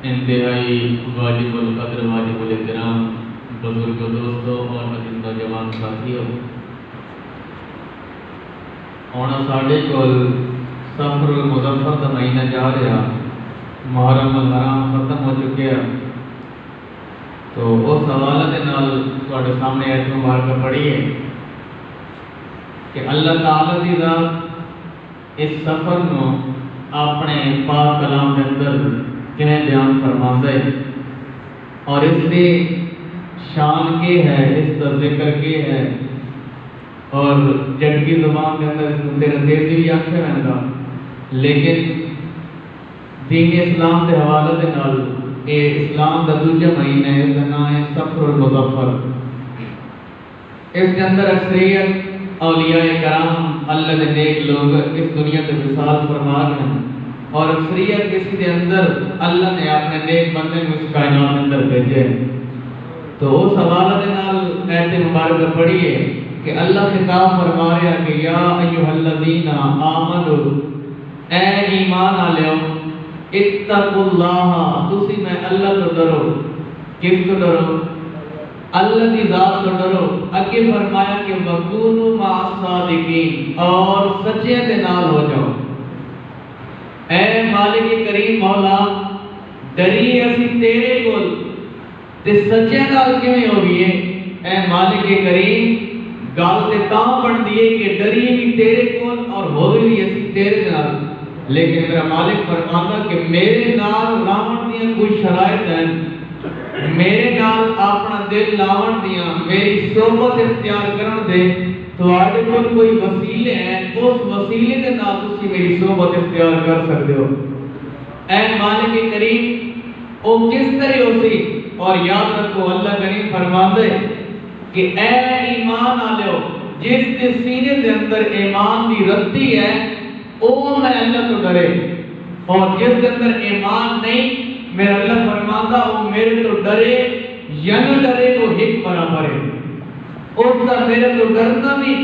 انتہائی واجب القدر واجب الاحترام بزرگ دوستوں اور عزیز نوجوان ساتھیوں، ہن ساڈے کول سفر المظفر کا مہینہ جا رہا، محرم الحرام ختم ہو چکا، تو اس حوالے کے نال تواڈے سامنے ایت مبارکہ پڑھی ہے کہ اللہ تعالی دی ذات اس سفر نو اپنے پاک کلام کے اندر کنے بیان فرماندا ہے اور اس کی شان کے ہے، اس کا ذکر کے ہے، اور جٹکی زبان کے اندر اس کو تیرا تیزی بھی آکھیا رہندا، لیکن دین اسلام کے حوالے کے نال اے اسلام کا دوجا مہینہ ہے، اس کا نام ہے سفر المظفر۔ اس کے اندر اکثریت اولیاء کرام اللہ کے نیک لوگ اس دنیا سے وصال فرما رہے ہیں، اور اکثریت کسی کے اندر اللہ نے اپنے نیک بندے کو اس کائنات کے اندر بھیجے۔ تو اس حوالے کے نال ایت مبارکہ پڑھی ہے کہ اللہ خطاب فرما رہا ہے کہ یا ایھا الذین آمنوا، اے ایمان والو، اتقوا اللہ، تسی میں اللہ تو ڈرو۔ کس تو ڈرو؟ اللہ کی ذات تو ڈرو۔ اگے فرمایا کہ وکونوا مع الصادقین، اور سچے دے نال ہو جاؤ۔ اے مالک کریم مولا، ڈری اسی تیرے کول تے سچے نال کیویں ہوئیے؟ اے مالک کریم، گل تے تاں بندی ہے کہ ڈری بھی تیرے کول اور ہوئے بھی اسی تیرے نال، لیکن میرا مالک فرماتا کہ میرے نال لاون دیاں کوئی شرائط ہیں، میرے نال اپنا دل لاون دیاں، میری صحبت اختیار کرن دے، تواڈے کول کوئی وسیلے ہیں، اس وسیلے کے نال تسی میری صحبت اختیار کر سکتے ہو۔ اے مالک کریم، او کس طرح ہو سی؟ اور یاد رکھو اللہ کریم فرماتا ہے کہ اے ایمان والو، جس کے سینے کے اندر ایمان دی رتی ہے او میں اللہ تو ڈرے، اور جس کے اندر ایمان نہیں، میرا اللہ فرماتا وہ میرے تو ڈرے یا نہ ڈرے وہ ایک برابر ہے۔ اس کا میرے تو ڈرنا بھی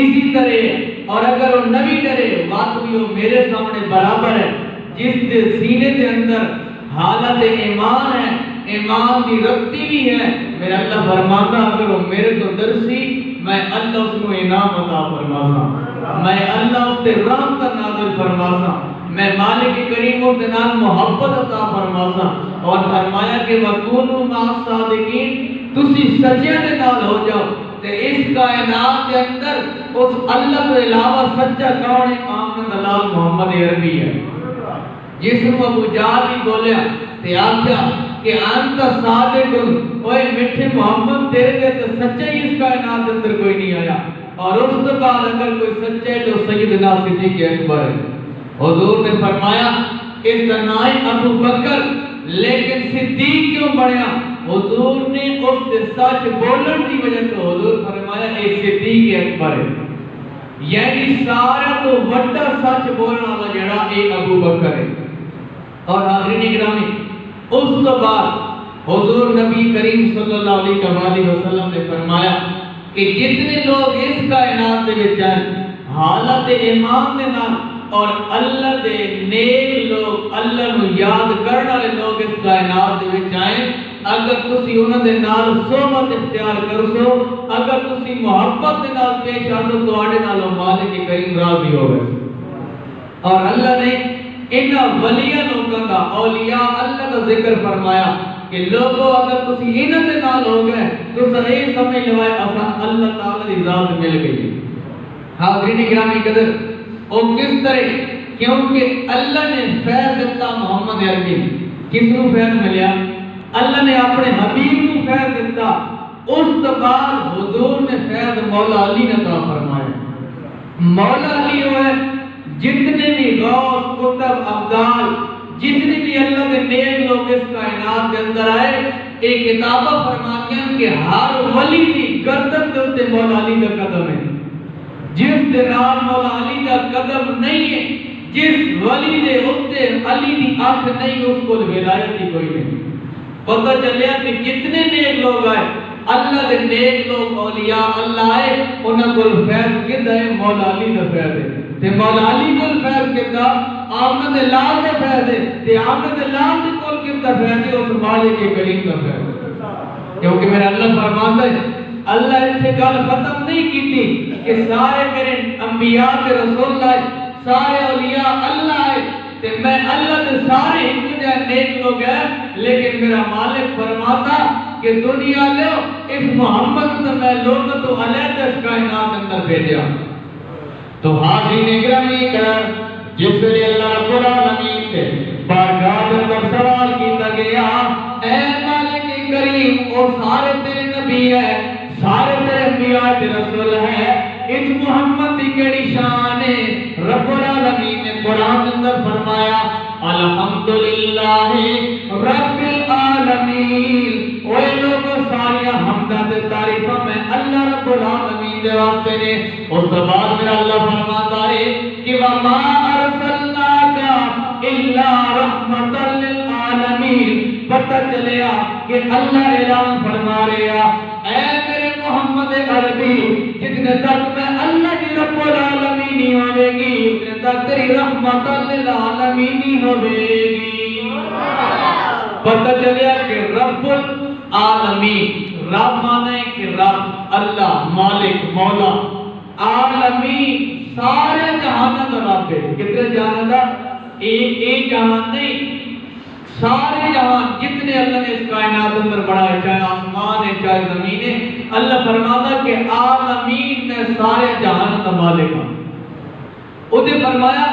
اسی طرح ہے، اور اگر وہ نہ بھی ڈرے بات بھی وہ میرے سامنے برابر ہے۔ جس کے سینے کے اندر حالت ایمان ہے، ایمان کی رتی بھی ہے، میرا اللہ فرماتا اگر وہ میرے تو ڈرسی، میں اللہ اس کو انعام عطا فرماسا، میں اللہ اس سے رحمت نازل فرماسا، میں مالک کریم اس نال محبت عطا فرماسا، اور فرمایا کہ وَكُونُوا مَعَ الصَّادِقِينَ، تسی سچے دے نال ہو جاؤ۔ تے اس کائنات کے اندر اس اللہ کے علاوہ سچا کون ہے؟ آمن دلال محمد عربی ہے، جس کو ابو جہل بھی بولیا تے آکھیا کہ انت صادق، اوے میٹھے محمد تیرے تے تو سچا ہی اس کائنات کے اندر کوئی نہیں آیا، اور اس کے بعد اگر کوئی سچا ہے تو سیدنا صدیق اکبر ہے۔ حضور نے فرمایا اس کا نام ابو بکر، لیکن صدیق کیوں بڑھیا؟ حضور نے اس سے سچ بولن کی وجہ سے حضور فرمایا اے صدیق اکبر ہے، یعنی سارا تو بڑا سچ بولنے والا جڑا اے ابو بکر ہے۔ اور حاضرین گرامی، اس کے بعد حضور نبی کریم صلی اللہ علیہ وسلم نے فرمایا کہ جتنے لوگ اس کائنات کے وچ ہیں حالت ایمان دے نال اور اللہ دے نیک لوگ، اللہ نو یاد کرنے والے لوگ اس کائنات دے وچ آئیں، اگر تسی انہاں دے نال صحبت اختیار کرو، اگر تسی محبت دے نال پیش آؤ، تواڈے نال مالک کریم راضی ہوگا۔ اور اللہ نے انہاں ولیاں لوگاں دا، اولیاء اللہ کا ذکر فرمایا کہ لوگوں اگر تسی انہاں دے نال ہو گئے تو صحیح سمجھ لو اللہ تعالی دی ذات مل گئی۔ حاضرین گرامی قدر، اور کس طرح؟ کیونکہ اللہ نے فیض دیتا محمد عربی، کس کو فیض ملیا؟ اللہ نے اپنے حبیب کو فیض دیتا، اس کے بعد حضور نے فیض مولا علی نے عطا فرمایا۔ مولا علی ہوئے جتنے بھی غوث، قطب، ابدال، جتنے بھی اللہ کے نیک لوگ اس کائنات کے اندر آئے، ایک کتابہ فرماتے ہیں کہ ہر ولی کی گردن کے اوپر مولا علی کا قدم ہے، جس دے نال مولا علی کا قدم نہیں ہے، جس ولی دے اوپر علی دی آنکھ نہیں، اس کو ولایت ہی کوئی نہیں۔ پتہ چلیا کہ جتنے نیک لوگ آئے، اللہ دے نیک لوگ اولیاء اللہ آئے، انہاں کول فیض کدا ہے؟ مولا علی دا فیض ہے۔ تے مولا علی کول فیض کدا؟ آمد لال دے فیض ہے۔ تے آمد لال دے کول کا فیض ہے، اس مالک کریم کا فیض ہے۔ کیونکہ میرا اللہ فرماتا ہے، اللہ ان سے گل ختم نہیں کی تھی کہ سارے میرے انبیاء کے رسول آئے، سارے اولیاء اللہ آئے، کہ میں اللہ کے سارے ایک جائے نیک لوگ ہیں، لیکن میرا مالک فرماتا کہ دنیا لے اس محمد سے میں لوگ تو علیہ اس کائنات اندر بھیجا۔ تو حاضرین گرامی کر جس لئے اللہ رب العالمین سے بارگاہ اندر سوال کیتا گیا، اے مالک کریم، اور سارے تیرے نبی ہے، سارے تیرے انبیاء کے رسول ہے، اس محمد کی کیڑی شان ہے؟ رب العالمین نے قرآن اندر فرمایا الحمدللہ رب العالمین، اوے لوگوں ساریاں حمدہ تے تعریفہ میں اللہ رب العالمین دے واسطے نے۔ اس بعد میرا اللہ فرماتا ہے کہ وَمَا أَرْسَلْنَاكَ إِلَّا رَحْمَةً لِلْعَالَمِينَ، پتہ چلیا کہ اللہ اعلان فرما رہا، اے میرے محمد عربی، جتنے تک میں اللہ کی رب العالمین ہی ہوئے گی، اتنے تک تیری رحمت للعالمین ہی ہوئے گی۔ پتہ چلیا کہ رب العالمین، رب مانا ہے کہ رب، اللہ، مالک، مولا، عالمین، سارے جہانہ دا رب ہے۔ کتنے جہانہ دا؟ ایک جہان نہیں، سارے جہان جتنے اللہ نے اس کائنات اندر بڑھائے، چاہے آسمان ہے چاہے زمین ہے، اللہ فرماتا کہ عالمین میں سارے جہان کا مالک ہوں۔ انہیں فرمایا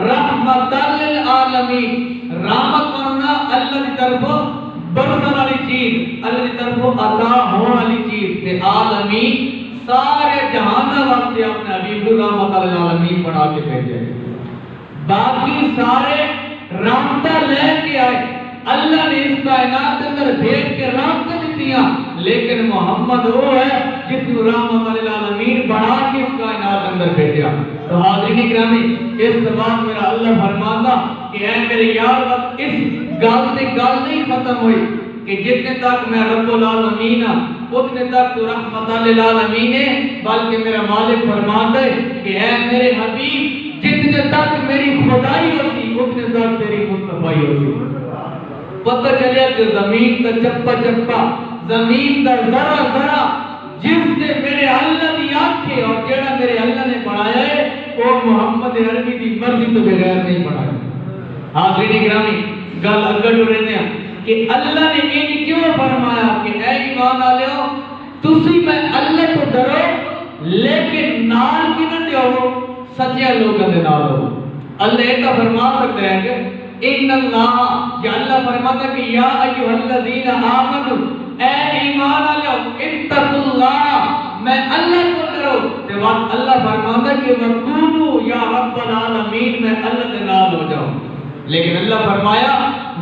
رحمت للعالمین، رحمت کرنا اللہ کی طرف برسن والی چیز، اللہ کی طرف عطا ہونے والی چیز، کہ عالمین سارے جہان واسطے اپنے حبیب رحمت للعالمین بنا کے بھیجے۔ باقی سارے رحمتہ لے کے آئے، اللہ نے اس کائنات اندر بھیج کے رحمتہ دیتیاں، لیکن محمد وہ ہے جس کو رحمت للعالمین بڑھا کے اس کائنات اندر بھیجا۔ تو حاضرین گرامی، اس بعد میرا اللہ فرماتا کہ اے میرے یار، اس گل سے گل نہیں ختم ہوئی کہ جتنے تک میں رب العالمین اتنے تک تو رحمت للعالمین ہے، بلکہ میرا مالک فرماتا ہے کہ اے میرے حبیب، جتنے تک میری خدائی ہوتی اتنے تک تیری مصطفیٰ ہوتی۔ پتہ چلے کہ زمین کا چپا چپا، زمین کا ذرا ذرا، جس نے میرے اللہ کی آنکھیں اور جڑا میرے اللہ نے بڑھایا ہے، وہ محمد عربی کی مرضی تو بغیر نہیں بڑھایا۔ حاضرین گرامی، گل اگر جو رہنے ہیں کہ اللہ نے یہ کیوں فرمایا کہ اے ایمان والےو، تسی میں اللہ کو ڈرو، لیکن نال کی نہ دیو، سچے لوگوں کے نال ہو۔ اللہ ایک فرما سکتے ہیں کہ ان اللہ، یا اللہ فرماتا کہ یا ایھا الذین آمنوا، اے ایمان والو، اتقوا اللہ، میں اللہ کو ڈرو۔ تے وقت اللہ فرماتا کہ وکونوا یا رب العالمین، میں اللہ کے نال ہو جاؤ۔ لیکن اللہ فرمایا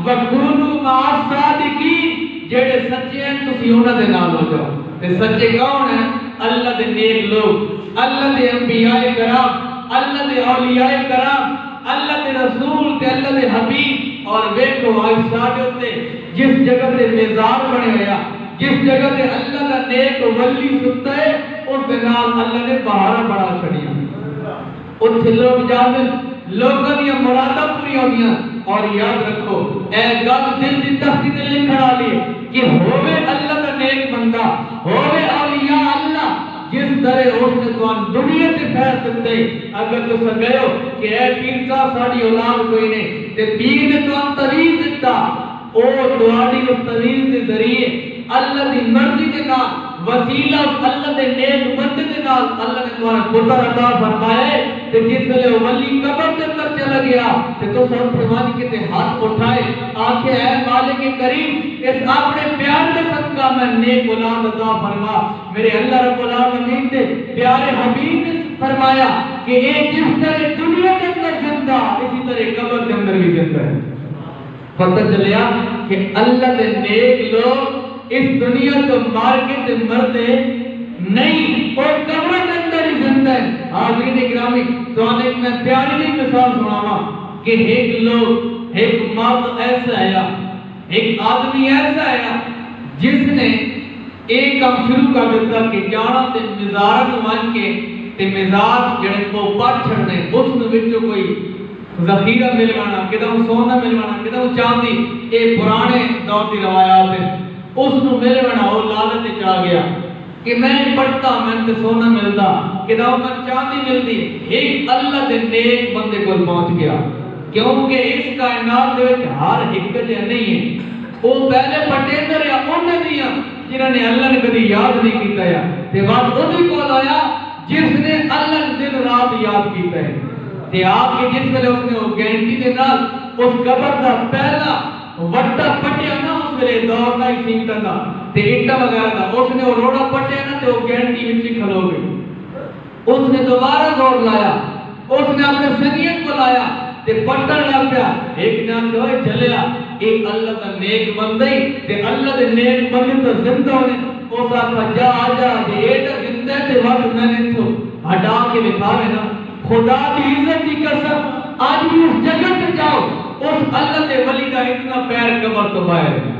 وکونوا مع الصادقین، جڑے سچے ہیں تسی انہاں دے نال ہو جاؤ۔ تے سچے کون ہیں؟ اللہ دے نیک لوگ، اللہ دے انبیاء کرام، اللہ دے اولیاء کرام، اللہ دے رسول تے اللہ دے حبیب۔ اور ویکھو آج ساڈے تے جس جگہ تے میزار بنے ہویا، جس جگہ تے اللہ دا نیک ولی ستا ہے، اس دے نال اللہ نے بہارا بڑا چھڑیا۔ اتھے لوگ جاندے، لوگاں دی مراداں پوری ہوندیاں۔ اور یاد رکھو، اے گل دل دی تختی تے لکھن والی کہ ہووے اللہ دا نیک بندہ، ہووے اولیاء اللہ، جس طرح اس نے توان دنیا سے فیض دیتے، اگر تو سگئے ہو کہ اے پیر صاحب ساڑی اولاد کوئی نہیں، تے پیر نے توان طویل دیتا، او دواری اس طویل کے ذریعے اللہ دی مرضی کے نام، وسیلہ اللہ دے نیک بندے کے نام اللہ نے تمہارا پتر عطا فرمائے۔ تے جس لئے ولی قبر کے اندر چلا گیا، تے تو سب فرمانی کے تے ہاتھ اٹھائے، آنکھیں اے مالک کریم، اس اپنے پیار کے صدقہ میں نیک اولاد عطا فرما۔ میرے اللہ رب العالمین نے پیارے حبیب نے فرمایا کہ ایک جس طرح دنیا کے اندر زندہ، اسی طرح قبر کے اندر بھی زندہ ہے۔ پتہ چلیا کہ اللہ دے نیک لوگ اس دنیا کو مار کے مردے نہیں، اور قبر کے اندر ہی زندہ ہے۔ حاضرین گرامی، تو ایک میں پیاری مثال سناوا کہ ایک لوگ، ایک مرد ایسا ہے، ایک آدمی ایسا ہے جس نے ایک کام شروع کر دیتا کہ جانا تے مزار نمان کے تے مزار جڑے کو پٹ چھڑنے، اس نے وچوں کوئی ذخیرہ ملوانا، کدھوں سونا ملوانا، کدھوں چاندی، اے پرانے دور کی روایات ہیں، اس نو میرے بنا وہ لالچ چاہ گیا کہ میں پڑھتا میں تے سونا ملتا کتاب میں چاندی ملتی، ایک اللہ دے نیک بندے کو پہنچ گیا، کیونکہ اس کائنات دے وچ ہر ایک جے نہیں ہے، وہ پہلے پٹیندر یا انہاں دیاں جنہاں نے اللہ نے کبھی یاد نہیں کیتا ہے تے بعد اودی کول آیا جس نے اللہ نے دن رات یاد کیتا ہے تے آپ کے جس ویلے اس نے وہ گینٹی دے نال اس قبر دا پہلا وٹا پٹیا نا، اس ویلے دور نہ ہی سیمتا تھا تے اٹا وغیرہ تھا، اس نے وہ روڑا پٹیا نا تے وہ گینٹی وچ کھلو گئی، اس نے دوبارہ زور لایا، اس نے اپنے سنگیت کو لایا تے پٹن لگ پیا، ایک نام جو ہے چلیا ایک اللہ کا نیک بندہ ہی تے اللہ دے نیک بندے تو زندہ ہونے اس آقا جا آجا جے ایٹا زندہ تے وقت میں نے تو ہٹا کے بکھاوے نا، خدا دی عزت کی قسم آج بھی اس جگہ پہ جاؤ، اس اللہ دے ولی کا اتنا پیر قبر تو باہر ہے،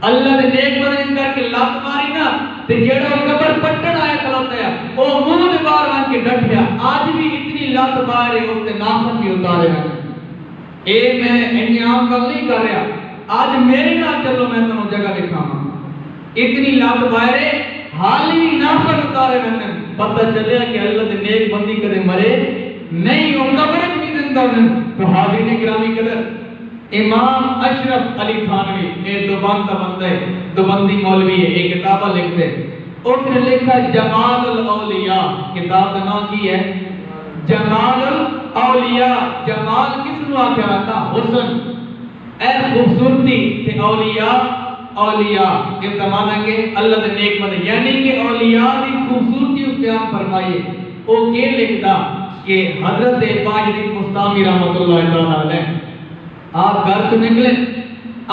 اللہ دے نیک بندے کر کے لات ماری نا تے جیڑا قبر پٹن آیا کھلوتا ہے وہ منہ دے باہر وان کے ڈٹ گیا، آج بھی اتنی لات باہر ہے، اس تے ناخن بھی اتارے ہیں، اے میں انہی عام گل نہیں کر رہا، آج میرے نال چلو میں تمہیں جگہ دکھاؤں، اتنی لات باہر ہے، حال ہی ناخن اتارے میں پتہ چلیا کہ اللہ دے نیک بندی کدے مرے نہیں، وہ قبر بھی زندہ ہونے، تو حاضرین گرامی قدر امام اشرف علی تھانوی ایک دوبند کا بندہ ہے، دوبندی مولوی ہے، ایک کتابہ لکھتے ہیں، اس نے لکھا جمال الاولیاء، کتاب کا نام کی ہے جمال الاولیاء، جمال کس نو آکھیا رہتا حسن، اے خوبصورتی تے اولیاء، اولیاء یہ تمانا کہ اللہ دے نیک بندے، یعنی کہ اولیاء دی خوبصورتی اس بیان فرمائیے، وہ کیا لکھتا کہ حضرت باجدید بستامی رحمت اللہ تعالیٰ علیہ آپ گھر سے نکلے،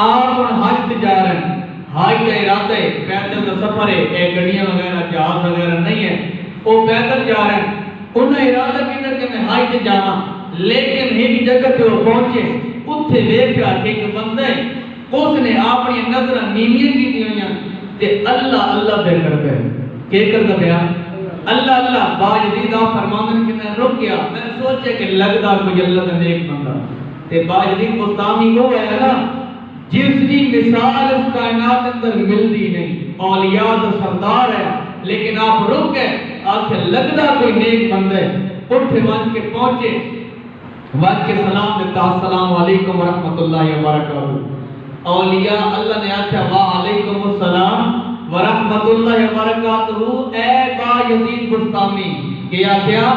آپ ان حج تے جا رہے ہیں، حج کا ارادہ ہے، پیدل کا سفر ہے، ایک گڑیاں وغیرہ جہاز وغیرہ نہیں ہے، وہ پیدل جا رہے ہیں، انہیں ارادہ کیتا کہ میں حج تے جانا، لیکن ایک جگہ پہ وہ پہنچے، اتھے دیکھا کہ ایک بندہ ہے، اس نے اپنی نظر نیمیاں کی دیاں تے اللہ اللہ دے کر گئے، کیا کر گیا اللہ اللہ، باجدید آپ فرماندن کہ میں رک گیا، میں نے سوچا کہ لگتا کوئی اللہ کا نیک بندہ، تے باجدید بستامی کو ہے نا جس کی مثال اس کائنات اندر ملتی نہیں، اولیاء تو سردار ہے، لیکن آپ رک گئے، آخر لگتا کوئی نیک بندہ ہے، اٹھے وان کے پہنچے، وان کے سلام دیتا، السلام علیکم ورحمت اللہ وبرکاتہ، اولیاء اللہ نے آخیا وعلیکم السلام ورحمت اللہ وبرکاتہ، اے باجدید بستامی، کیا کیا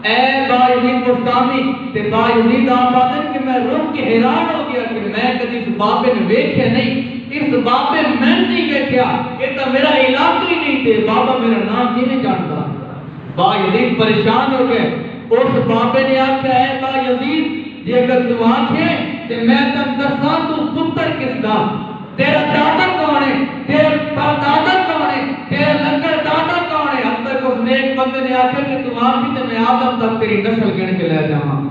اے باجدید بستامی، تے باجدید آپ آتے ہیں کہ میں رک کے حیران ہو گیا کہ میں کدی اس بابے نے ویکھیا نہیں، اس بابے میں نہیں ویکھیا، یہ تو میرا علاقہ ہی نہیں تھے، بابا میرا نام کی نہیں جانتا، باجدید پریشان ہو گئے، اس بابے نے آکھا ہے باجدید جے اگر تو آنکھیں تے میں تم دساں تو پتر کس دا، تیرا دادا کون ہے، تیرا دادا کون ہے، تیرا لنگر دادا کون ہے، اب تک اس نیک بندے نے آکھا کہ تم آنکھی تے میں آدم تک تیری نسل گن کے لے جاؤں،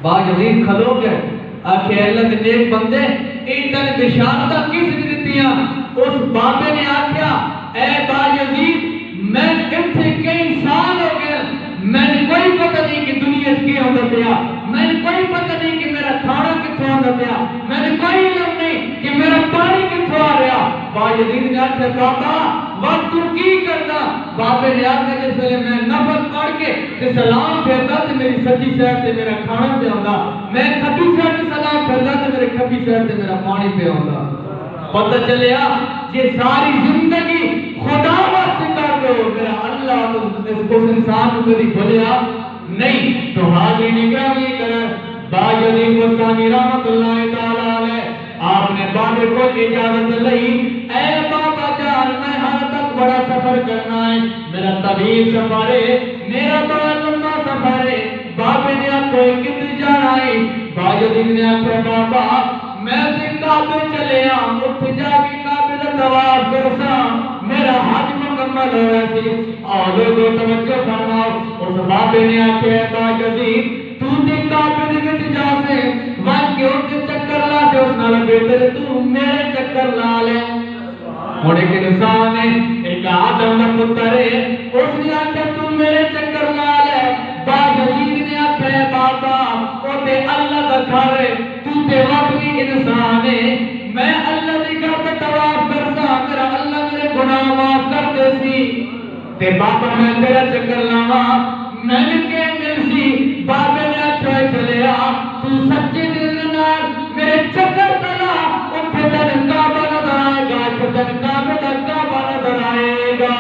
باجدید کھلو گئے، آکھے اللہ کے نیک بندے ایتن بشارتہ کس نے دیتیاں، اس بابے نے آکھا اے باجدید میں کتھے کئی سال ہو گئے، میں نے کوئی پتہ نہیں کہ دنیا اس کی ہوندہ پیا، میں نے کوئی پتہ نہیں کہ میرا کھانا کتھوں ہوندہ پیا، میں نے کوئی علم نہیں کہ میرا پانی کتھوں آ رہا، باجدید نے آکھا بابا وقت تو کی کرنا، بابے نے آکھا جس ویلے میں نفل پڑھ کے تے سلام پھیرتا تے میری سچی سائڈ تے میرا کھانا پہ آندا، میں کھبی سائڈ تے سلام پھیرتا تے میرے کھبی سائڈ تے میرا پانی پہ آندا، پتہ چلیا یہ ساری زندگی خدا واسطے کر دو، میرا اللہ تو اس انسان کو کبھی بھولیا نہیں، تو حاضرین گرامی کریں باجدید بستامی رحمت اللہ تعالیٰ علیہ آپ نے بابے کو اجازت لئی، اے بابا جان میں ہر تک بڑا سفر کرنا ہے، میرا طویل سفر ہے، میرا بڑا لمبا سفر ہے، بابے نے آپ کو کتنے جانا ہے، باجدید نے آپ کو بابا میں سے کعبے چلے آم، اٹھ جا کے کعبے کا طواف کرسا، میرا حج مکمل ہو رہا سی، اور لوگوں توجہ فرماؤ، اس بابے نے آپ کو باجدید تو تے کعبے دے وچ جا سے وان کے اوتے چکر لا تے اس نال بہتر تو میرے چکر لا لے، ہن ایک انسان ہے، ایک آدم دا پتر ہے، اس نے آکھیا تو میرے چکر لا لے، باجدید نے آکھیا بابا او تے اللہ دا گھر ہے، تو تے وقتی انسان ہے، میں اللہ دی تے بابا میں تیرا چکر لاوا میں نے کہ ملسی بابے نے اچھا چلیا تو سچے دل نال میرے چکر تلا اوتھے تن کعبہ نظر آئے گا تن کعبے دا کعبہ نظر آئے گا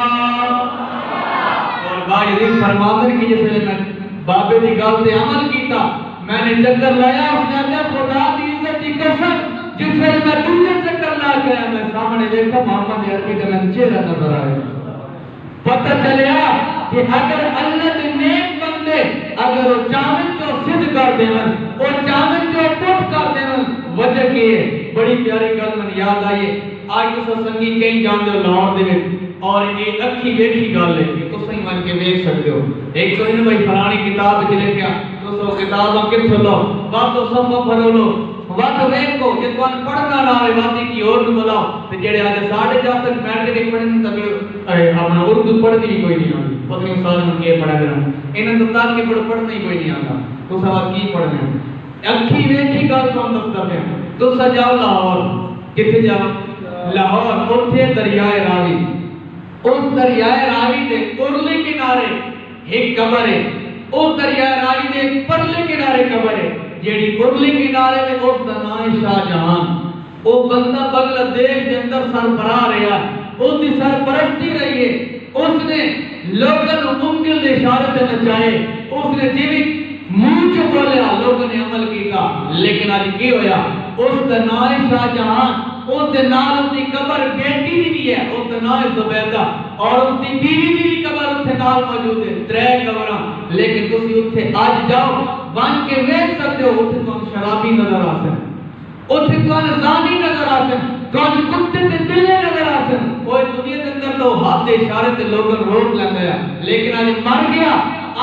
اور باجی فرماتے کہ جس نے بابے دی گل تے عمل کیتا میں نے چکر لایا اس نے اللہ خدا دی عزت کی قسم جس میں میں دوسرے چکر لا کے میں سامنے دیکھا محمد عربی کا میں چہرہ نظر آیا پتہ چلیا کہ اگر اللہ کے نیک بندے اگر وہ چاہن تو صد کر دیون وہ چاہن تو پٹ کر دیون وجہ کی ہے بڑی پیاری گل من یاد آئی آج تو سنگی کہیں جان دے لاہور دے اور یہ اکھی ویکھی گل ہے کہ تو صحیح من کے دیکھ سکتے ہو ایک تو انہیں بھائی پرانی کتاب وچ لکھیا تو سو کتاباں کتھوں لو باتو صفحہ پڑھو لو وقت ویکھو جے توں پڑھنا نہ آوے واتی کی اور نوں بلاؤ تے جڑے اج ساڈے جب تک میٹرک پڑھن تبھی اپنا اردو پڑھنی بھی کوئی نہیں آتی پتہ نہیں سال میں کی پڑھا کرا انہاں تو تاکہ پڑھنا ہی کوئی نہیں آتا تو سوال کی پڑھنا اکھی ویکھی گل تو دستا پیا تو سجاؤ لاہور کتھے جاؤ لاہور اوتھے دریائے راوی اس دریائے راوی دے پرلے کنارے ایک قبر ہے اس دریائے راوی دے پرلے کنارے قبر ہے جیڑی پرلی کنارے میں اس دا نام شاہ جہان او بندہ بنگلہ دیش کے اندر سربراہ رہا اس کی سرپرستی رہی ہے اس نے لوگوں کو انگل دے اشارے سے نچائے اس نے جیوی منہ چ بولیا لوگوں نے عمل کیتا لیکن آج کی ہویا اس دا نام شاہ جہان اس دے نال اس کی قبر بیٹی دی بھی ہے اس دا نام زبیدہ اور اس کی بیوی دی بھی قبر اتنے نال موجود ہے 3 قبراں لیکن تسی اتنے آج جاؤ بن کے ویکھ سکتے ہو اتنے تو شرابی نظر آ سن اتنے تو زانی نظر آ سن کون کتے تے بلے نظر آ سن وہ دنیا کے اندر تو ہاتھ دے اشارے تے لوگ روک لیندے ہیں لیکن آج مر گیا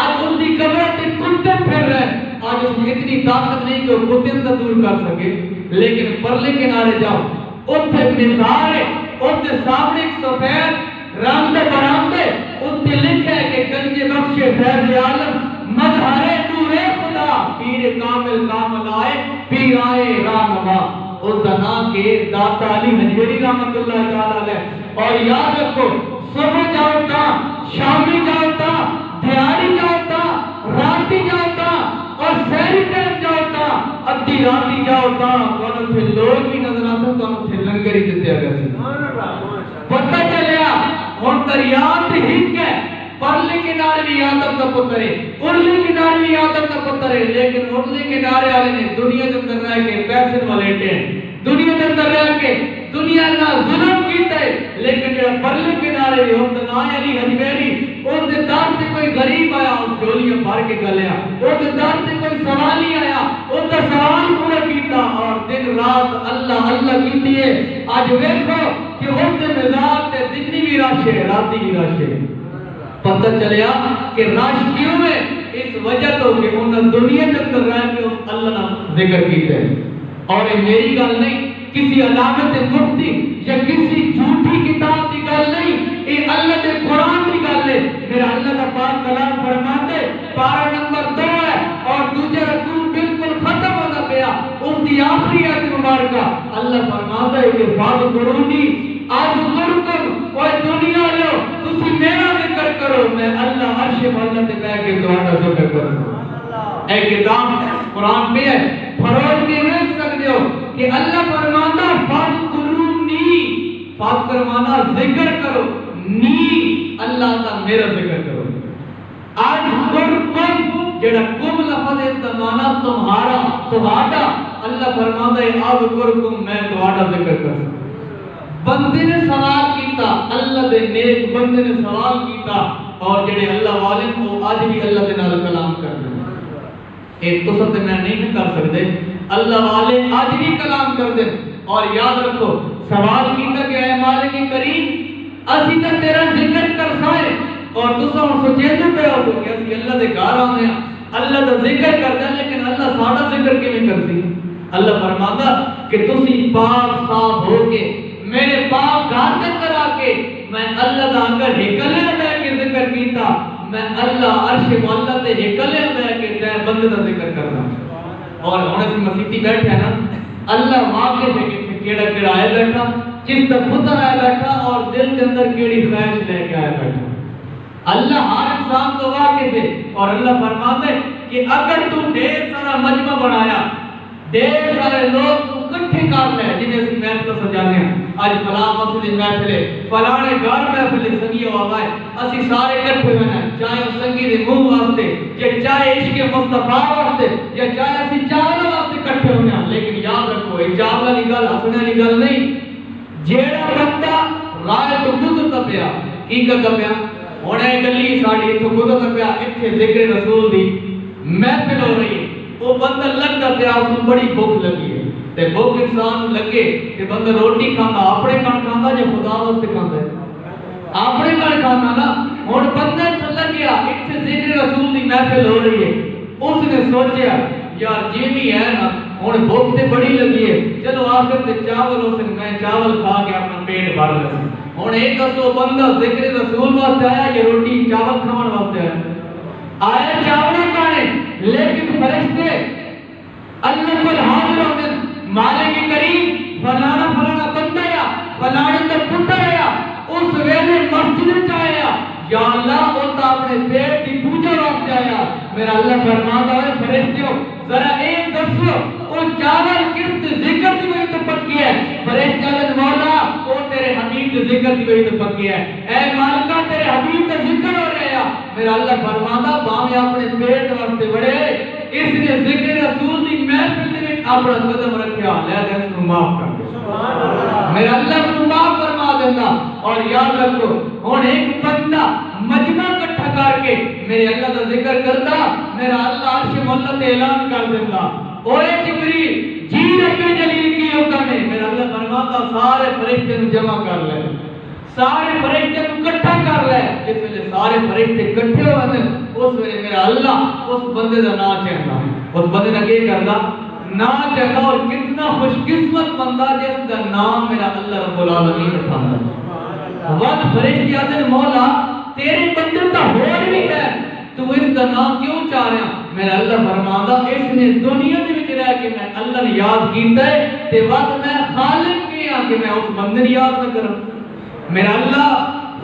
آج اس کی قبر تے کتے پھر رہے آج اس میں اتنی طاقت نہیں کہ وہ کتے سے دور کر سکے لیکن پرلے کنارے جاؤ اتنے مزار ہے اتنے سامنے ایک سفید رنگ دے برآمدے اتنے لکھا ہے کہ گنج بخش فیض عالم مظہر نور خدا پیر کامل کامل آئے پیر آئے رانما اس کا نام کے داتا علی حجویری رحمت اللہ تعالی علیہ اور یاد رکھو صبح جاؤ تا شامی جاؤ تا دیاری جاؤ تا راتی جاؤ تا اور سہری ٹائم جاؤ تا ادھی راتی جاؤ تا کونوں تھے لوگ بھی نظر آتے کونوں تھے لنگر ہی دیتے آگے سے پتہ چلیا ہون دریات ہک ہے پرلے کنارے بھی آدم کا پتر ہے ارلے کنارے بھی آدم کا پتر ہے لیکن ارلے کنارے والے نے دنیا کے اندر رہ کے پیسے ولیٹے ہیں دنیا کے اندر رہ کے دنیا کا ظلم کیتا ہے لیکن جو پرلے کنارے بھی ہم تو نائے علی حجویری ان کے دار سے کوئی غریب آیا اس جولیاں بھر کے گلیا ان کے دار سے کوئی سوالی آیا ان کا سوال پورا کیتا اور دن رات اللہ اللہ کیتی ہے آج ویکھو کہ ان کے مزاج تے دن بھی رش ہے راتی بھی رش ہے پتہ چلیا کہ رش کیوں ہے اس وجہ تو کہ انہوں دنیا کے اندر رہ کے اللہ نے ذکر کیتے ہیں اور یہ میری گل نہیں کسی علامت مفتی یا کسی جھوٹی کتاب کی گل نہیں یہ اللہ کے قرآن کی گل ہے میرا اللہ کا پاک کلام فرماتے پارہ نمبر 2 ہے اور دوسرا رسول بالکل ختم ہونا پیا اس کی آخری آیت مبارکہ اللہ فرماتا ہے کہ فاذکرونی اذکرکم اوے دنیا لو تسی میرا ذکر کرو میں اللہ عرش مولا تے بیٹھ کے تہاڈا ذکر کروں اے کتاب قرآن میں ہے فروغ کے دیکھ سکتے ہو کہ اللہ فرماتا فاذکرونی فاذکر مانا ذکر کرو نی اللہ کا میرا ذکر کرو اذکرکم جڑا کم لفظ ہے اس کا مانا تمہارا تہاڈا اللہ فرماتا ہے اذکرکم میں تہاڈا ذکر کروں بندے نے سوال کیتا اللہ دے نیک بندے نے سوال کیتا اور جڑے اللہ والے کو آج بھی اللہ دے نال کلام کرتے ہیں ایک تو سب میں نہیں کر سکتے اللہ والے آج بھی کلام کرتے ہیں اور یاد رکھو سوال کیتا کہ اے مالک کریم اسی تے تیرا ذکر کر سائے اور تساں سوچے پے ہو کہ اسی اللہ دے گھر آنے اللہ دا ذکر کرتے ہیں لیکن اللہ ساڈا ذکر کیویں کرسی اللہ فرماتا کہ تسی پاک صاف ہو کے میرے پاک گھر کے اندر آ کے میں اللہ دا اگر ہکلے میں کے ذکر کیتا میں اللہ عرش مولا تے ہکلے میں کے تے بندے دا ذکر کرنا اور ہن اس مسیتی بیٹھے ہیں نا اللہ واقع ہے کہ کیڑا کیڑا آیا بیٹھا کس دا پتر آیا بیٹھا اور دل کے اندر کیڑی خواہش لے کے آیا بیٹھا اللہ ہر انسان کو واقف ہے، اور اللہ فرماتا ہے کہ اگر تو ڈھیر سارا مجمع بنایا، ڈھیر سارے لوگ تو اکٹھے کر لے، جنہیں اسی محفل سجانے ہیں، آج فلاں مسجد محفل ہے، فلانے گھر محفل ہے، سنگی ہوا ہے، اسی سارے اکٹھے ہونا ہے، چاہے وہ سنگی دے منہ واسطے، یا چاہے عشق مصطفیٰ واسطے، یا چاہے اسی چاول واسطے اکٹھے ہونا ہے، لیکن یاد رکھو یہ چاول والی گل ہسنے والی گل نہیں، جیڑا بندہ راہ تو گزرتا پیا کی کرتا پیا، ہن اے گلی ساڈی اتھوں گزرتا پیا، اتھے ذکر رسول دی محفل ہو رہی ہے، وہ بندہ لگتا پیا، اس کو بڑی بھوک لگی ہے، تے بھوک انسان لگے کہ بندہ روٹی کھاندا اپنے کن کھاندا یا خدا واسطے کھاندا ہے، اپنے کن کھاندا نا، ہن بندہ چلا گیا اتھے ذکر رسول دی محفل ہو رہی ہے، اس نے سوچیا یار جی بھی ہے نا، ہن بھوک تے بڑی لگی ہے، چلو آخر تے چاول اس نے، میں چاول کھا کے اپنا پیٹ بھر لیا، ہن ایک دسو بندہ ذکر رسول واسطے آیا یا روٹی چاول کھاون واسطے آیا؟ آیا چاول کھانے، لیکن فرشتے اللہ کو حاضر ہوتے، مالک کریم فلانا فلانا بندہ یا فلانے کا پتر آیا، اس ویلے مسجد چاہیا، یا اللہ وہ تو اپنے پیٹ کی پوجا واسطے آیا، میرا اللہ فرماتا ہے فرشتوں ذرا ایک دسو وہ چاول کس ذکر کی وجہ تو پکی ہے؟ فرشتے علیہ مولا وہ تیرے حبیب کے ذکر کی وجہ تو پکی ہے، اے مالکہ تیرے حبیب کا ذکر ہو رہا ہے، میرا اللہ فرماتا باویں اپنے پیٹ واسطے بڑے، اس نے ذکر رسول دی محفل دے وچ اپنا قدم رکھیا، لہذا اس کو معاف کر دے، میرا اللہ کو معاف فرما دینا، اور یاد رکھو ہن ایک بندہ مجمع اکٹھا کر کے میرے اللہ کا ذکر کرتا، میرا اللہ عرش مولا تے اعلان کر دیتا، اوے جبریل جی رب جلیل کی حکم ہے، میرا اللہ فرماتا سارے فرشتے کو جمع کر لے، سارے فرشتے کو اکٹھا کر لے، جس ویلے سارے فرشتے اکٹھے ہوئے اس ویلے میرا اللہ اس بندے کا نام چاہتا، اس بندے کا کیا کرتا؟ نام چاہتا، اور کتنا خوش قسمت بندہ جس کا نام میرا اللہ رب العالمین اٹھاتا، وقت فرشتے آتے ہیں مولا تیرے بندے کا ہور بھی ہے، تو اس کا نام کیوں چاہ رہا؟ میرا اللہ فرماتا اس نے دنیا میں بھی رہ کہ میں اللہ نے یاد کیتا ہے تے وقت میں خالق کیا کہ میں اس بندے نے یاد نہ کروں، میرا اللہ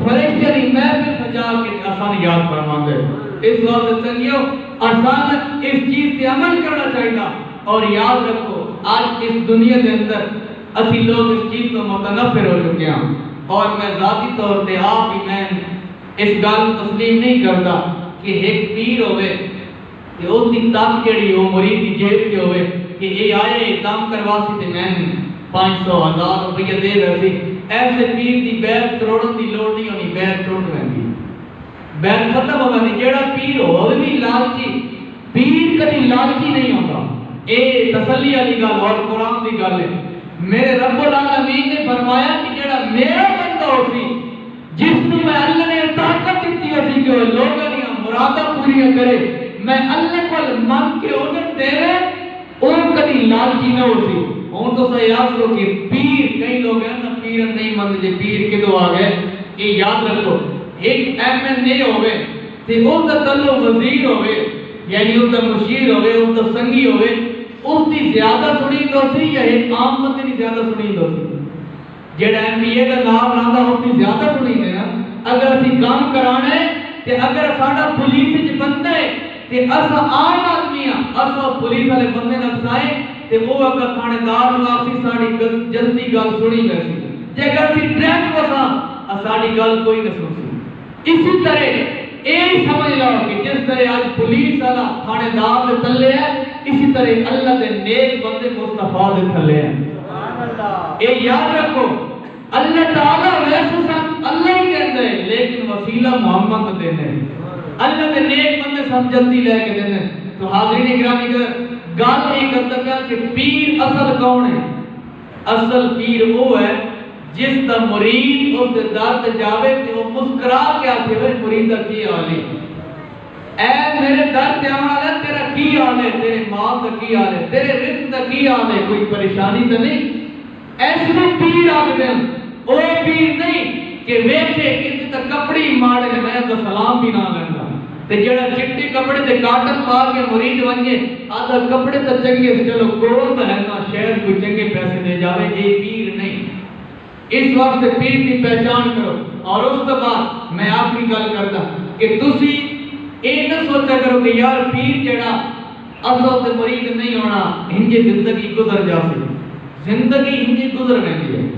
فرشتے دی محفل سجا کے آسان یاد فرماتا ہے، اس وقت سنگیو آسان اس چیز پہ عمل کرنا چاہیے، اور یاد رکھو آج اس دنیا کے اندر اسی لوگ اس چیز کو متنفر ہو چکے ہیں، اور میں ذاتی طور پہ آپ ہی میں اس گل تسلیم نہیں کرتا کہ ایک پیر ہوئے کہ اس کی تک جڑی ہو مرید کی جیب کے ہوئے کہ یہ آئے کام کروا سی تے میں 500,000 روپیہ دے ویسی، ایسے پیر دی بیعت کروڑوں دی لوڑ نہیں ہونی، بیعت ٹوٹ ویندی، بیعت ختم ہو ویندی، جیڑا پیر ہوئے بھی لالچی، پیر کبھی لالچی نہیں ہوتا، اے تسلی والی گل اور قرآن دی گل ہے، میرے رب العالمین نے فرمایا کہ جیڑا میرا بندہ ہو سی جس نے میں اللہ نے طاقت دیتی ہوتی کہ وہ لوگوں نے مرادہ پوری کرے، میں اللہ کو مان کے انہیں دے وہ کبھی لالچی نہ ہوتی، ہوں تو سیاس ہو کہ پیر کئی لوگ ہیں نا پیر نہیں مند جے پیر کدو آ گئے، یہ یاد رکھو ایک MNA ہوئے تے وہ دا تلو وزیر ہوئے یعنی وہ دا مشیر ہوئے وہ دا سنگی ہوئے، اس دی زیادہ سنی دو سی یا ایک عام بندے دی زیادہ سنی دو سی، جیڑا MBA کا نام رہندا اس دی زیادہ سنی دے نا، اگر اسی کام کرانے تے اگر ساڈا پولیس وچ بندہ ہے تے اسا عام آدمی ہاں، اسا پولیس والے بندے نال سائیں تے وہ اگر تھانے دار نو آکھی ساڈی جلدی گل سنی ویسی، جے اگر اسی ٹریفک وساں ساڈی گل کوئی نہ سنسی، اسی طرح یہ سمجھ لو کہ جس طرح آج پولیس والا تھانے دار دے تلے ہے، اسی طرح اللہ دے نیک بندے مصطفیٰ دے تلے ہیں، یہ یاد رکھو اللہ تعالیٰ ویسے سن اللہ ہی کہتے ہیں لیکن وسیلہ محمد دینے ہیں، اللہ دے نیک بندے سب جلدی لے کے دینے ہیں، تو حاضرین گرامی گل یہ کرتا ہے کہ پیر اصل کون ہے؟ اصل پیر وہ ہے جس دا مرید اس دے در تے جاوے تے وہ مسکرا کے آکھے وے مرید دا کی حال ہے، اے میرے در تے آن والا تیرا کی حال ہے، تیرے مال دا کی حال ہے، تیرے رزق دا کی حال ہے، کوئی پریشانی تو نہیں، ایسے میں پیر آکھتے ہیں، وہ پیر نہیں کہ ویکھے کہ تے کپڑی ماڑے میں تو سلام بھی نہ لیندا، تے جڑا چٹے کپڑے تے کاٹن پا کے مرید ونجے آدھا کپڑے تے چنگے چلو کول تے ہے نا شہر کوئی چنگے پیسے دے جاوے، یہ پیر نہیں، اس وقت پیر کی پہچان کرو، اور اس کے بعد میں آخری گل کرتا کہ تسی اے نہ سوچا کرو کہ یار پیر جڑا اصل تے مرید نہیں ہونا، ہنجے زندگی گزر جاسی، زندگی ہنجے گزر رہندی ہے،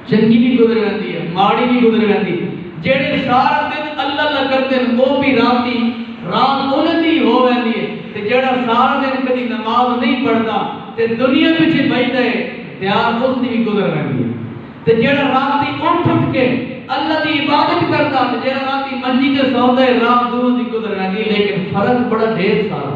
چنگی بھی گزر رہندی ہے، ماڑی بھی گزر رہندی، جڑے سارا دن اللہ اللہ کرتے ہیں وہ بھی رات انہاں دی ہو رہندی ہے، تے جڑا سارا دن کبھی نماز نہیں پڑھتا تے دنیا پیچھے بیٹھا ہے دیار اس دی بھی گزر رہندی ہے، تے جڑا رات اٹھ کے اللہ دی عبادت کرتا تے جڑا رات منجی تے سوندا ہے رات دونوں دی گزر رہندی، لیکن فرق بڑا ڈھیر سارا۔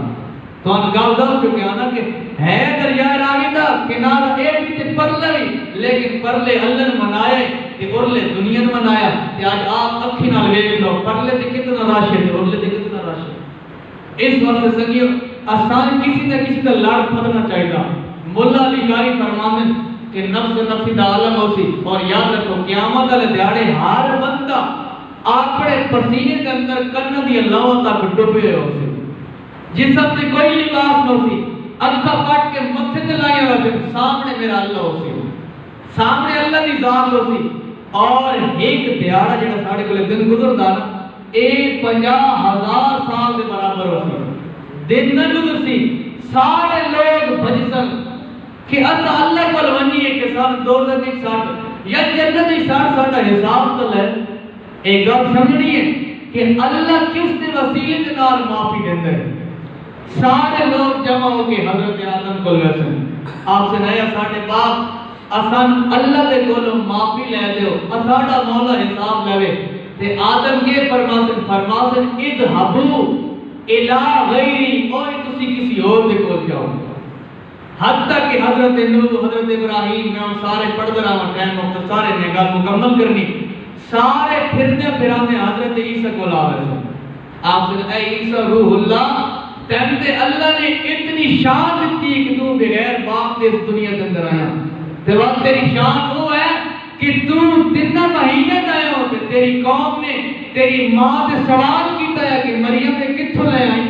تو ہم گل دس چکے ہیں نا کہ ہے دریائے راوی دا کنارہ ایک بھی تے پرلے بھی، لیکن پرلے اللہ نے منائے تے ارلے دنیا نے منایا، تے آج آپ اکھی نال ویکھ لو پرلے تے کتنا رش ہے تے ارلے تے کتنا رش ہے۔ اس واسطے سنگیو آسان کسی دا لڑ پھدنا چاہیے۔ مولا علی قاری فرماندے کہ نفس نفسی دا عالم ہوسی، اور یاد رکھو قیامت والے دیہاڑے ہر بندہ اپنے پسینے کے اندر کنن دی اللہ تک ڈوبے ہوسی، جسم تے کوئی لباس نہ سی، اکھا پٹ کے متھے تے لائے ہوئے سے سامنے میرا اللہ ہو سی، سامنے اللہ دی ذات ہو سی، اور ایک دیہاڑا جڑا ساڑے کولے دن گزردا نا اے 50,000 سال دے برابر ہو سی، دن نہ گزر سی، سارے لوگ بھجسن کہ اللہ کول ونی ہے کہ سان دوزخ دی ساڈ یا جنت دی ساڈ ساڈا حساب تو لے، ایک گل سمجھنی ہے کہ اللہ کس دے وسیلے دے نال معافی دیندا ہے۔ سارے لوگ جمع ہو کے حضرت آدم کو ویسن آپ سے نیا ساڑھے باپ اسان اللہ دے کولوں معافی لے دیو، اساڑا مولا حساب لے، تے آدم کے فرماسن اذهبوا الى غیری، اور تسی کسی اور دے کول جاؤ، حتیٰ کہ حضرت نوح، حضرت ابراہیم، میں سارے پڑھ رہا ہوں، ٹائم مختصر ہے، میں گل مکمل کرنی، سارے پھرنے پھرانے حضرت عیسیٰ کو لا رہے ہیں۔ آپ سے اے عیسیٰ روح اللہ، تیرے اللہ نے اتنی شان دیتی کہ تو بغیر باپ دے اس دنیا کے اندر آیا، تے وقت تیری شان وہ ہے کہ تو 3 مہینے آیا ہو، تے تیری قوم نے تیری ماں سے سوال کیتا ہے کہ مریم نے کتھوں لے آئی،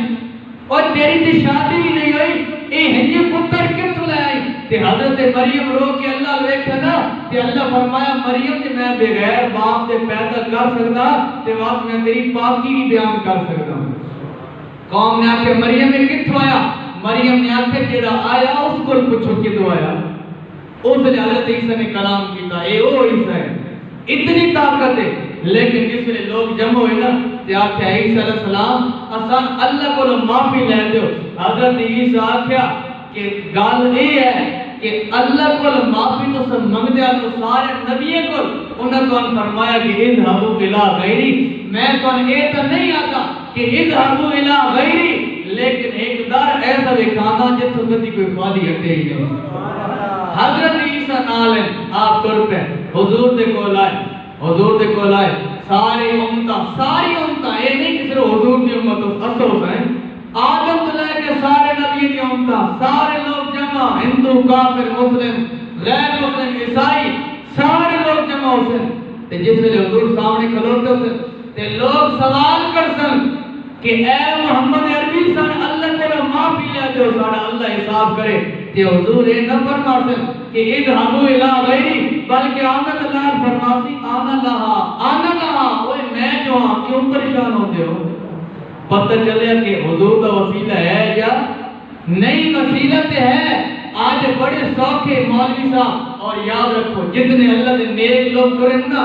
اور تیری تے شادی بھی نہیں ہوئی، اے ہنجے پتر کتھوں لے آئی، تے حضرت مریم رو کے اللہ ویکھا نا، تے اللہ فرمایا مریم تے میں بغیر باپ دے پیدا کر سکتا، تے وقت میں تیری پاکی بھی بیان کر سکتا ہوں۔ قوم نے آکے مریم میں کتھوں آیا، مریم نے آکے جڑا آیا اس کو پوچھو کتھوں آیا، اس نے حضرت عیسیٰ نے کلام کیتا، اے او عیسیٰ ہے، اتنی طاقت ہے، لیکن جس نے لوگ جمع ہوئے نا تے آکھیا عیسیٰ علیہ السلام اسان اللہ کو معافی لے دیو، حضرت عیسیٰ آکھیا کہ گل اے ہے کہ اللہ کو معافی تو سب منگ دیا تو سارے نبیوں کو انہوں کو فرمایا کہ اذهبوا الى غیری، میں تو یہ تو نہیں آتا کہ اذهبوا الى غیری، لیکن ایک در ایسا دکھانا جتوں کدی کوئی خالی ہٹے ہی نہیں۔ حضرت عیسیٰ نال آپ تر پہ حضور دے کول آئے، حضور دے کول آئے، ساری امتاں یہ نہیں کہ صرف حضور دی امت اصل ہے، آدم تو لے کے سارے نبی دی امتاں، سارے لوگ جمع، ہندو، کافر، مسلم، غیر مسلم، عیسائی، سارے لوگ جمع ہو سن، تے جس ویلے حضور سامنے کھلوتے سن تے لوگ سوال کر سن کہ اے محمد عربی سن اللہ کو معافی لے دو، ساڑا اللہ حساب کرے، تے حضور اے نہ فرما سن کہ اذهبوا الى غیری، بلکہ آنا اللہ فرماسی آنا لہا، اوے میں جو ہاں کیوں پریشان ہوتے ہو؟ پتہ چلے کہ حضور کا وسیلہ ہے یا نہیں، وسیلہ تے ہے، آج بڑے سوکھے مولوی صاحب، اور یاد رکھو جتنے اللہ دے نیک لوگ کریں نا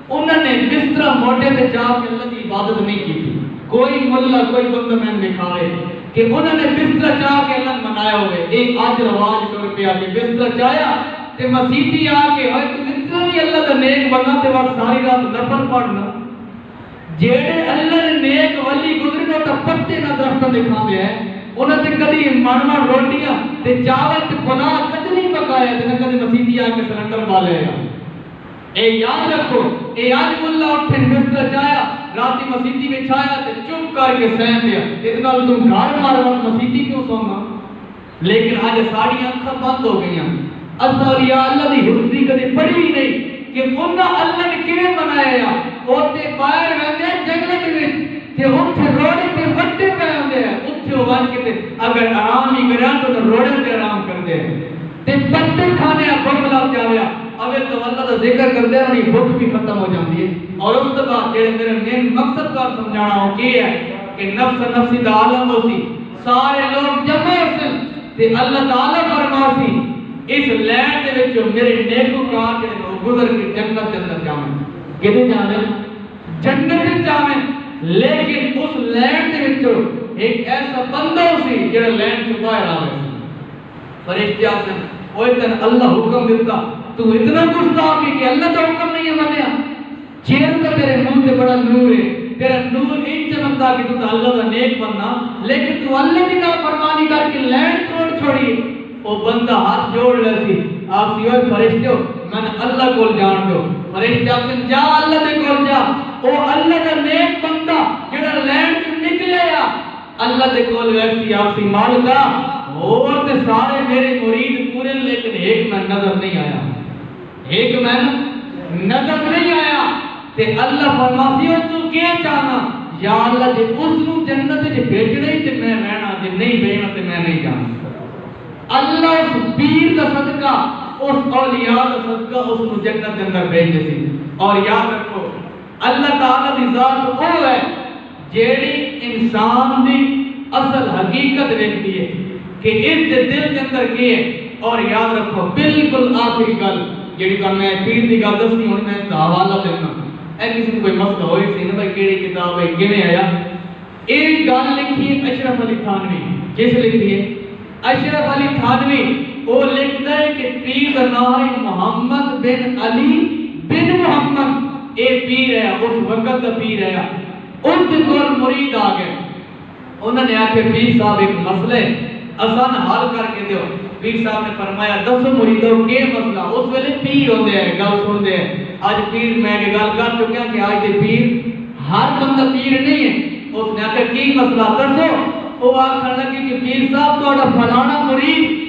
انہوں نے بستر موٹے تے جا کے اللہ کی عبادت نہیں کی تھی، کوئی ملا کوئی بندہ میں دکھائے کہ انہوں نے بستر چاہ کے اللہ منایا ہوئے، ایک آج رواج طور پہ آ کے بستر چاہیا تے مسیحی آ کے ہوئے تو اتنا بھی اللہ کا نیک بنا تے وقت ساری رات نفل پڑھنا، جیڑے اللہ نے نیک ولی گزرے تو پتے نہ درختوں دکھا دیا ہے، انہوں نے کدی مرمر روٹیاں تے چاول تے پناہ کدی نہیں پکایا تے نہ کدی مسیحی آ کے سلنڈر بالے گا۔ اے یاد رکھو، اے آج ملا اٹھے بستر چایا راتی مسیحی میں چھایا تے چپ کر کے سہم دیا، اتنا تم گھر مار وقت مسیحی کیوں سونا؟ لیکن آج ساری آنکھیں بند ہو گئی ہیں، اولیاء اللہ دی ہسٹری کدی پڑھی ہی نہیں کہ انہاں اللہ نے کیویں بنایا، اوتے باہر رہندے جنگل وچ تے اوتھے روڑے تے وٹے پے ہوندے ہیں، اوتھے وان کے اگر آرام ہی کراں تو روڑے تے آرام کردے ہیں تے پتے کھانے بغلا جاویا، اگر تو اللہ کا ذکر کرتے ہیں نہیں بھوک بھی ختم ہو جاتی ہے. اور اس کے بعد جڑے میرے مین مقصد کا سمجھانا ہو کہ ہے کہ نفس نفسی دا عالم ہوسی سارے لوگ جمع ہوسن تے اللہ تعالی فرماسی اس لین دے وچ میرے نیکوکار جڑے لوگ گزر کے جنت کے اندر جاویں. کدے جاویں؟ جنت وچ جاویں. لیکن اس لین دے وچ ایک ایسا بندہ سی جڑا لین چ باہر آوے. فرشتے آسن اوے تن اللہ حکم دیتا تو اتنا گستاخ ہے کہ اللہ کا حکم نہیں منیا. چہرے تے تیرے منہ تے بڑا نور ہے, تیرا نور ان چمکتا کہ تو اللہ کا نیک بننا, لیکن تو اللہ کی نافرمانی کر کے لینڈ توڑ چھوڑی. وہ بندہ ہاتھ جوڑ لے سی آپ سی اوے فرشتے ہو میں اللہ کو جان دو. فرشتے آسن جا اللہ دے کول جا. او اللہ کا نیک بندہ جڑا لینڈ سے نکلیا اللہ دے کول ویسی آپ سی مالکا اور تے سارے میرے مرید پورے لیکن ایک میں نظر نہیں آیا, ایک میں نظر نہیں آیا. تے اللہ فرماسی ہو تو کیا چاہنا یا اللہ جے اس نو جنت جے بھیجنا ہی تے میں رہنا, جے نہیں بھیجنا تے میں نہیں جانا. اللہ اس پیر کا صدقہ اس اولیاء کا صدقہ اس نو جنت کے اندر بھیج سی. اور یاد رکھو اللہ تعالی دی ذات وہ ہے جیڑی انسان دی اصل حقیقت دیکھتی ہے کہ اس دل کے اندر کی ہے. اور یاد رکھو بالکل آخری گل جیڑی کہ میں پیر دی گل دسنی ہوں میں دا حوالہ دینا. اے کسی کو کوئی مسئلہ ہوئی سی نا بھائی کیڑی کتاب ہے کیویں آیا. ایک گل لکھی ہے اشرف علی تھانوی. کس لکھی ہے؟ اشرف علی تھانوی. وہ لکھتا ہے کہ پیر کا نام ہے محمد بن علی بن محمد. اے پیر ہے اس وقت کا پیر ہے. ان کے کول مرید آ گئے. انہوں نے آکھے پیر صاحب ایک مسئلہ آسان حل کر کے دیو. پیر صاحب نے فرمایا دسو مریدوں کے مسئلہ. اس ویلے پیر ہوتے ہیں گل سنتے ہیں. آج پیر میں ایک گل کر چکا کہ آج دے پیر ہر بندہ پیر نہیں ہے. اس نے آکھا کی مسئلہ دسو. وہ آکھن لگی کہ پیر صاحب تہاڈا فلانا مرید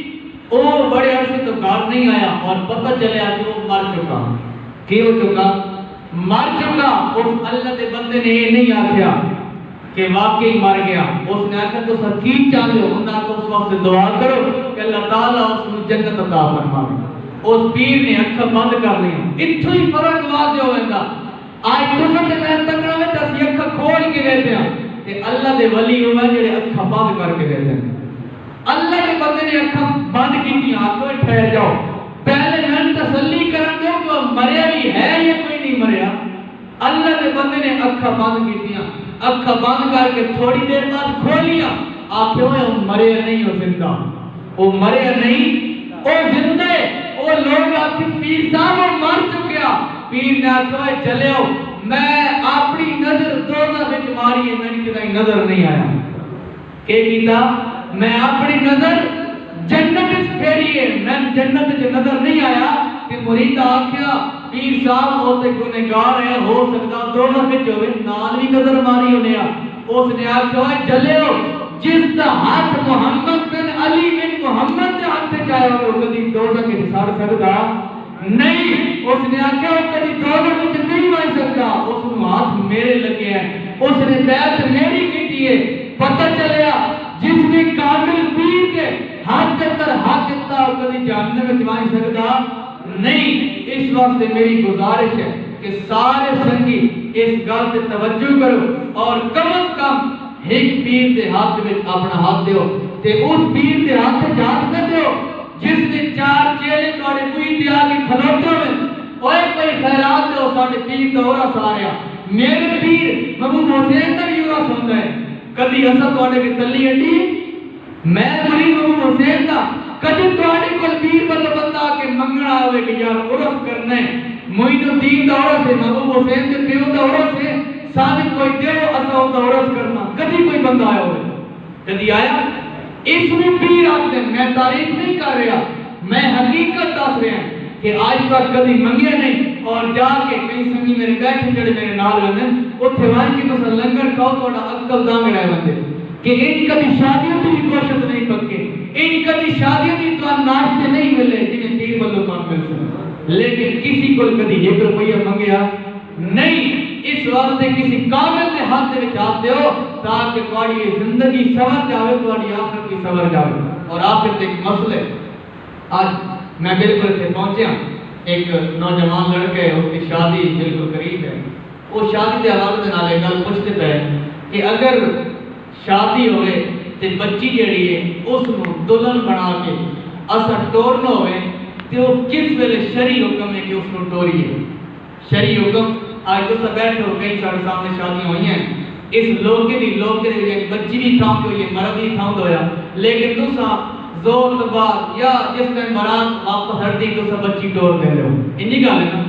وہ بڑے عرصے تو گھر نہیں آیا اور پتہ چلیا کہ وہ مر چکا. کی ہو چکا؟ مر چکا. اس اللہ دے بندے نے یہ نہیں آکھیا کہ واقعی مر گیا. اس نے آکھا تو سچی چاہتے ہو انہاں کو اس وقت دعا کرو کہ اللہ تعالیٰ اس کو جنت عطا فرمائے. اس پیر نے اکھاں بند کر لی. اتھوں ہی فرق واضح ہوئے. آج تساں تے میں تکڑا میں اسی اکھاں کھول کے رہتے ہیں تے اللہ دے ولی ہوئے جڑے اکھاں بند کر کے رہتے ہیں. اللہ کے بندے نے اکھاں بند کیتیاں. آکھو ٹھہر جاؤ پہلے میں تسلی کرن دو کہ مریا بھی ہے یا کوئی نہیں مریا. اللہ کے بندے نے اکھاں بند کیتیاں. اکھاں بند کر کے تھوڑی دیر بعد کھولیا. آکھو وہ مریا نہیں ہو زندہ. وہ مریا نہیں وہ زندہ ہے. وہ لوگ آکھے پیر صاحب وہ مر چکیا. پیر نے آکھا چلے ہو میں اپنی نظر دوزخ وچ ماری ہے میں کدی نظر نہیں آیا. کہ کیتا میں اپنی نظر جنت وچ پھیری ہے میں جنت وچ نظر نہیں آیا. کہ مرید آکھیا پیر صاحب وہ تے گنہگار ہے ہو سکتا دوزخ وچ ہوے نال بھی نظر ماری ہونے. اس نے آکھا چلے ہو جس دا ہاتھ محمد بن علی بن محمد دے ہاتھ تے چاہے وہ کدی دوزخ وچ سڑ سکدا نہیں. اس نے آکھا وہ کدی دوزخ وچ نہیں وڑ سکدا. اس نوں ہاتھ میرے لگے ہیں. اس نے بیعت میری کیتی ہے. پتہ چلیا جس نے کامل پیر کے ہاتھ کے اندر ہاتھ دیتا وہ کدی جہنم وچ وڑ سکدا نہیں. اس وقت میری گزارش ہے کہ سارے سنگی اس گل تے توجہ کرو اور کم از کم ایک پیر دے ہاتھ وچ اپنا ہاتھ دیو تے اس پیر دے ہاتھ جات نہ دیو جس نے 4 چیلے تواڈے کوئی تے آ کے کھلوتے ہوئے اوے کوئی خیرات دیو ساڈے پیر دا اورا ساریا. میرے پیر محبوب حسین دا بھی اورا سندا ہے. کدی اسا تواڈے کی تلی اڈی میں مرید محبوب حسین دا کدی تواڈے کول پیر والے بندہ آ کے منگنا ہوئے کہ یار عرف کرنا ہے معین الدین دا عرف ہے محبوب حسین دے پیو دا عرف ہے صادق کوئی دیو اسا او دا عرف کرنا. کدی کوئی بندہ آیا ہوئے کدی آیا؟ اس میں پیر آتے ہیں. میں تعریف نہیں کر رہا میں حقیقت دس رہا ہوں کہ آج تک کدی منگیا نہیں. اور جا کے کئی سنگی میرے بیٹھے جڑے میرے نال رہندے اوتھے وان کی تو لنگر کھاؤ تہاڈا عقل دانگ رہ بندے کہ ان کدی شادیوں تے بھی کوشش نہیں پکے ان کدی شادیوں تے تو ناشتے نہیں ملے جنہیں پیر والوں کام مل سکے. لیکن کسی کو کدی 1 روپیہ منگیا نہیں. اس واسطے کسی کامل کے ہاتھ دے وچ ہاتھ دیو تاکہ تہاڈی زندگی سنور جاوے تہاڈی آخرت کی سنور جاوے. اور آخر تے ایک مسئلہ آج میں بالکل اتنے پہنچیا ایک نوجوان لڑکا ہے، اس کی شادی بالکل قریب ہے، وہ شادی کے حوالے سے نال گل پوچھتے پے کہ اگر شادی ہوئے تے بچی جڑی ہے اس نو دلہن بنا کے اسا ٹورنا ہوئے تے وہ کس ویلے شرعی حکم ہے کہ اس نو ٹوریے؟ شرعی حکم آج تو سب بیٹھے ہو کئی سارے سامنے شادیاں ہوئی ہیں، اس لوکے یعنی بچی بھی تھام ہوئی ہے، مرد بھی تھام ہویا، لیکن تسا زور تو بعد یا جس ٹائم برات واپس ہٹتی تو سب بچی ٹور دے لو، انجی گل ہے نا؟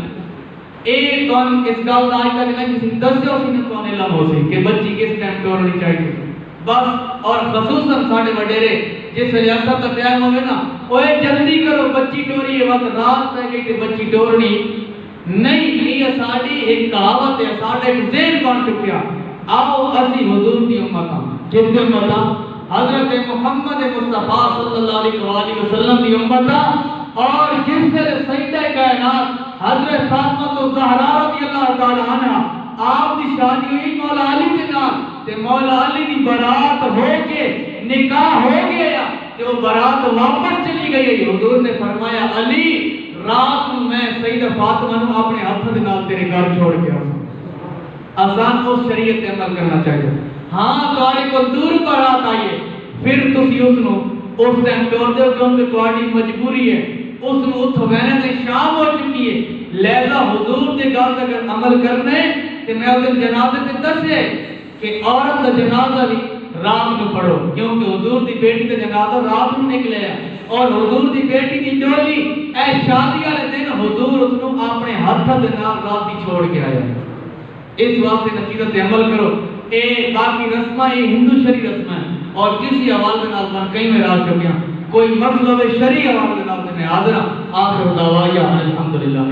ایک کون اس گل آج تک میں کسی دسے ہو سی نے تو علم ہو سی کہ بچی کس ٹائم ٹورنی چاہیے بس، اور خصوصاً ساڑھے وڈیرے جس ریاست کا ٹائم ہوگا نا اوے جلدی کرو بچی ٹوری ہے، وقت رات پہ گئی تو بچی ٹورنی نہیں، یہ ساڑھی ایک کہاوت ہے، ساڑھے ایک ذہن بن چکیا۔ آؤ اسی حضور کی امتاں جن کی امتاں حضرت محمد مصطفیٰ صلی اللہ علیہ وآلہ وسلم کی امتاں، اور جس سے سیدہ کائنات حضرت فاطمہ الزہرا رضی اللہ تعالی عنہ آپ کی شادی ہوئی مولا علی کے نام تے مولا علی کی برات ہو کے نکاح ہو گیا تے وہ برات واپس چلی گئی، حضور نے فرمایا علی رات میں سیدہ فاطمہ نو اپنے ہاتھ دے نال تیرے گھر چھوڑ کے آسان اس شریعت عمل کرنا چاہیے۔ ہاں تمہاری کو دور برات آئیے پھر تسی اس نو اس ٹائم ٹور دے کیونکہ تمہاری مجبوری ہے، اس نو اتھو وینے تے شام ہو چکی ہے، لہذا حضور دے گل اگر عمل کرنے تے میں اس جنازے تے دسے کہ عورت دا جنازہ بھی رات میں پڑھو، کیونکہ حضور دی بیٹی دا جنازہ رات میں نکلے ہے، اور حضور دی بیٹی دی ڈولی اے شادی والے دن حضور اس نو اپنے ہاتھ دے نال رات ہی چھوڑ کے آیا۔ اس واسطے نصیحت پہ عمل کرو، اے باقی رسمیں یہ ہندو شرعی رسمیں اور کسی حوالے نال من کئی میں راز چکیاں، کوئی مسئلہ شرعی حوالے نال میں حاضر ہوں۔ آخر دعوایا الحمدللہ۔